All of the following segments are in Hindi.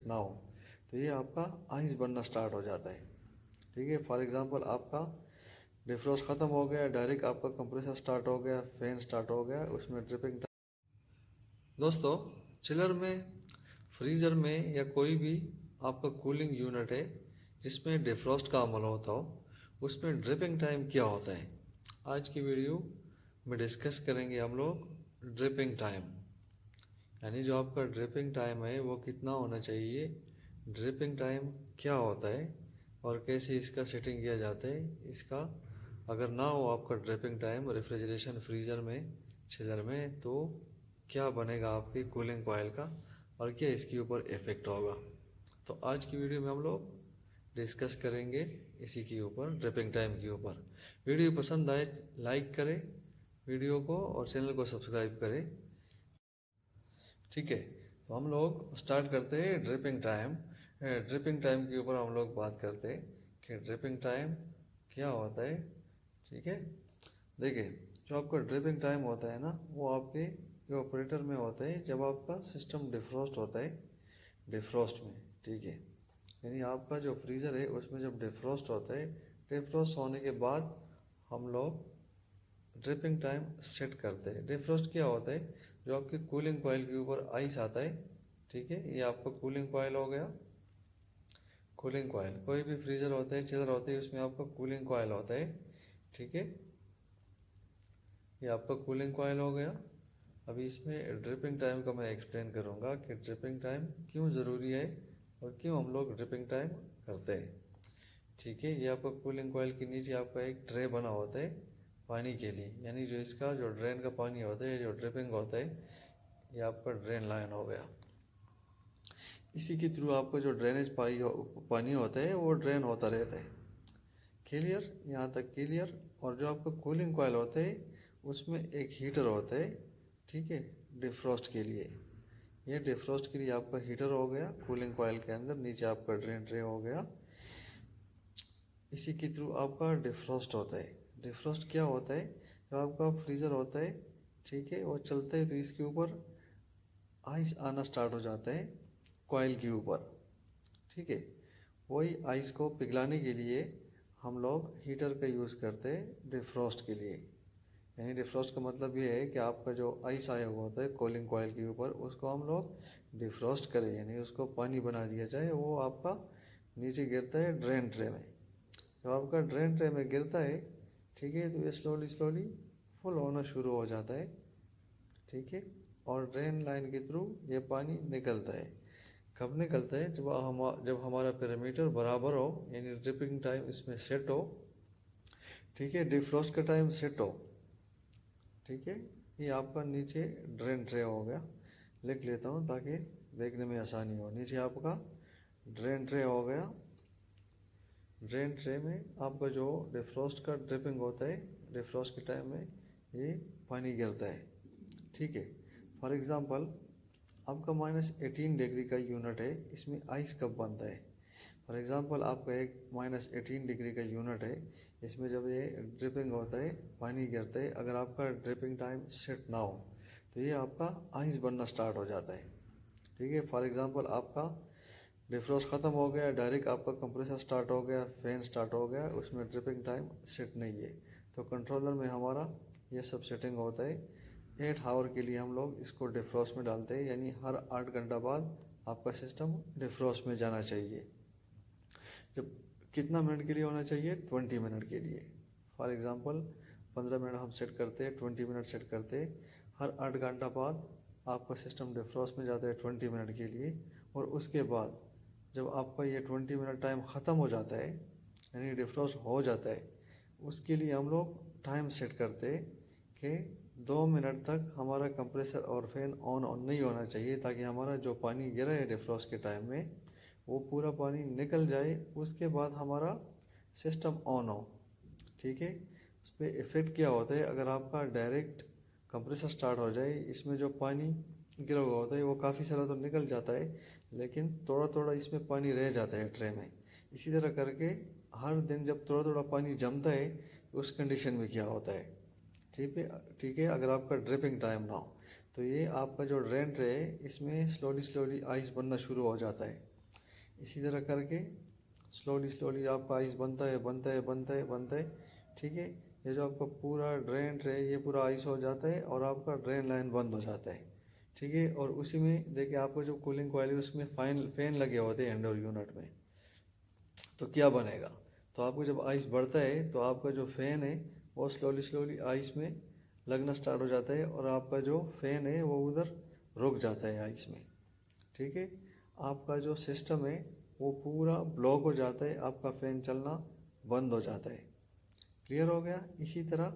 ना हो तो ये आपका आइस बनना स्टार्ट हो जाता है। ठीक है, फॉर एग्जांपल आपका डिफ्रॉस्ट ख़त्म हो गया, डायरेक्ट आपका कंप्रेसर स्टार्ट हो गया, फैन स्टार्ट हो गया, उसमें ड्रिपिंग। दोस्तों, चिलर में, फ्रीज़र में या कोई भी आपका कूलिंग यूनिट है जिसमें डिफ्रॉस्ट का अमल होता हो, उसमें ड्रिपिंग टाइम क्या होता है, आज की वीडियो में डिस्कस करेंगे हम लोग ड्रिपिंग टाइम। यानी जो आपका ड्रिपिंग टाइम है वो कितना होना चाहिए, ड्रिपिंग टाइम क्या होता है और कैसे इसका सेटिंग किया जाता है। इसका अगर ना हो आपका ड्रिपिंग टाइम रेफ्रिजरेशन फ्रीज़र में, चिलर में, तो क्या बनेगा आपके कूलिंग कॉइल का और क्या इसके ऊपर इफ़ेक्ट होगा। तो आज की वीडियो में हम लोग डिस्कस करेंगे इसी के ऊपर, ड्रिपिंग टाइम के ऊपर। वीडियो पसंद आए लाइक करें वीडियो को और चैनल को सब्सक्राइब करें। ठीक है, तो हम लोग स्टार्ट करते हैं ड्रिपिंग टाइम। ड्रिपिंग टाइम के ऊपर हम लोग बात करते हैं कि ड्रिपिंग टाइम क्या होता है। ठीक है, देखिए, जो आपका ड्रिपिंग टाइम होता है ना, वो आपके ऑपरेटर में होता है जब आपका सिस्टम डिफ्रॉस्ट होता है, डिफ्रॉस्ट में। ठीक है, यानी आपका जो फ्रीज़र है उसमें जब डिफ्रॉस्ट होता है, डिफ्रॉस्ट होने के बाद हम लोग ड्रिपिंग टाइम सेट करते हैं। डिफ्रॉस्ट क्या होता है, जो आपके कूलिंग कॉइल के ऊपर आइस आता है। ठीक है, ये आपका कूलिंग कॉइल हो गया। कूलिंग कॉइल, कोई भी फ्रीज़र होता है, चिलर होता है, उसमें आपका कूलिंग कॉइल होता है। ठीक है, ये आपका कूलिंग कॉइल हो गया। अभी इसमें ड्रिपिंग टाइम का मैं एक्सप्लेन करूँगा कि ड्रिपिंग टाइम क्यों ज़रूरी है और क्यों हम लोग ड्रिपिंग टाइम करते हैं। ठीक है, ये आपका कूलिंग कॉइल के नीचे आपका एक ट्रे बना होता है पानी के लिए, यानी जो इसका जो ड्रेन का पानी होता है, जो ड्रिपिंग होता है, ये आपका ड्रेन लाइन हो गया। इसी के थ्रू आपका जो ड्रेनेज पानी होता है वो ड्रेन होता रहता है। क्लियर, यहाँ तक क्लियर। और जो आपका कूलिंग कॉइल होता है उसमें एक हीटर होता है। ठीक है, डिफ्रॉस्ट के लिए। ये डिफ्रॉस्ट के लिए आपका हीटर हो गया कूलिंग कॉइल के अंदर, नीचे आपका ड्रेन ट्रे हो गया। इसी के थ्रू आपका डिफ्रॉस्ट होता है। डिफ्रॉस्ट क्या होता है, जब आपका फ्रीज़र होता है, ठीक है, वो चलता है तो इसके ऊपर आइस आना स्टार्ट हो जाता है कॉइल के ऊपर। ठीक है, वही आइस को पिघलाने के लिए हम लोग हीटर का यूज़ करते हैं डिफ्रॉस्ट के लिए। यानी डिफ्रॉस्ट का मतलब ये है कि आपका जो आइस आया हुआ होता है कूलिंग कॉइल के ऊपर, उसको हम लोग डिफ्रॉस्ट करें, यानी उसको पानी बना दिया जाए, वो आपका नीचे गिरता है ड्रेन ट्रे में। जब आपका ड्रेन ट्रे में गिरता है, ठीक है, तो ये स्लोली स्लोली फुल होना शुरू हो जाता है। ठीक है, और ड्रेन लाइन के थ्रू ये पानी निकलता है। कब निकलता है, जब हमारा पैरामीटर बराबर हो, यानी ड्रिपिंग टाइम इसमें सेट हो। ठीक है, डिफ्रॉस्ट का टाइम सेट हो। ठीक है, ये आपका नीचे ड्रेन ट्रे हो गया। लिख लेता हूँ ताकि देखने में आसानी हो। नीचे आपका ड्रेन ट्रे हो गया। ड्रेन ट्रे में आपका जो डिफ्रॉस्ट का ड्रिपिंग होता है, डिफ्रॉस्ट के टाइम में ये पानी गिरता है। ठीक है, फॉर एग्ज़ाम्पल आपका -18 डिग्री का यूनिट है, इसमें आइस कब बनता है। फॉर एग्ज़ाम्पल आपका एक -18 डिग्री का यूनिट है, इसमें जब ये ड्रिपिंग होता है, पानी गिरता है, अगर आपका ड्रिपिंग टाइम सेट ना हो तो ये आपका आइस बनना स्टार्ट हो जाता है। ठीक है, फॉर एग्ज़ाम्पल आपका डिफ्रॉस्ट ख़त्म हो गया, डायरेक्ट आपका कंप्रेसर स्टार्ट हो गया, फैन स्टार्ट हो गया, उसमें ड्रिपिंग टाइम सेट नहीं है, तो कंट्रोलर में हमारा ये सब सेटिंग होता है। 8 आवर के लिए हम लोग इसको डिफ्रॉस्ट में डालते हैं, यानी हर 8 घंटा बाद आपका सिस्टम डिफ्रॉस्ट में जाना चाहिए। जब कितना मिनट के लिए होना चाहिए, 20 मिनट के लिए। फॉर एग्ज़ाम्पल 15 मिनट हम सेट करते हैं, 20 मिनट सेट करते हैं। हर 8 घंटा बाद आपका सिस्टम डिफ्रॉस्ट में जाता है 20 मिनट के लिए। और उसके बाद जब आपका ये 20 मिनट टाइम ख़त्म हो जाता है, यानी डिफ्रॉस्ट हो जाता है, उसके लिए हम लोग टाइम सेट करते हैं कि 2 मिनट तक हमारा कंप्रेसर और फैन ऑन नहीं होना चाहिए, ताकि हमारा जो पानी गिरा है डिफ्रॉस्ट के टाइम में वो पूरा पानी निकल जाए, उसके बाद हमारा सिस्टम ऑन हो। ठीक है, उस पर इफ़ेक्ट क्या होता है, अगर आपका डायरेक्ट कंप्रेसर स्टार्ट हो जाए, इसमें जो पानी गिरा हुआ होता है वो काफ़ी सारा तो निकल जाता है, लेकिन थोड़ा थोड़ा इसमें पानी रह जाता है ट्रे में। इसी तरह करके हर दिन जब थोड़ा थोड़ा पानी जमता है, उस कंडीशन में क्या होता है। ठीक है, ठीक है, अगर आपका ड्रिपिंग टाइम ना हो तो ये आपका जो ड्रेन ट्रे है, इसमें स्लोली स्लोली आइस बनना शुरू हो जाता है। इसी तरह करके स्लोली स्लोली आपका आइस बनता है बनता है बनता है बनता है, ठीक है। ये जो आपका पूरा ड्रेन है ये पूरा आइस हो जाता है और आपका ड्रेन लाइन बंद हो जाता है, ठीक है। और उसी में देखिए आपको जो कूलिंग कॉइल है उसमें फैन लगे होते हैं इंडोर यूनिट में, तो क्या बनेगा, तो आपको जब आइस बढ़ता है तो आपका जो फैन है वो स्लोली स्लोली आइस में लगना स्टार्ट हो जाता है और आपका जो फैन है वो उधर रुक जाता है आइस में, ठीक है। आपका जो सिस्टम है वो पूरा ब्लॉक हो जाता है, आपका फैन चलना बंद हो जाता है। क्लियर हो गया। इसी तरह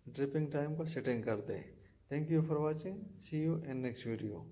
ड्रिपिंग टाइम को सेटिंग करते हैं। Thank you for watching, see you in next video.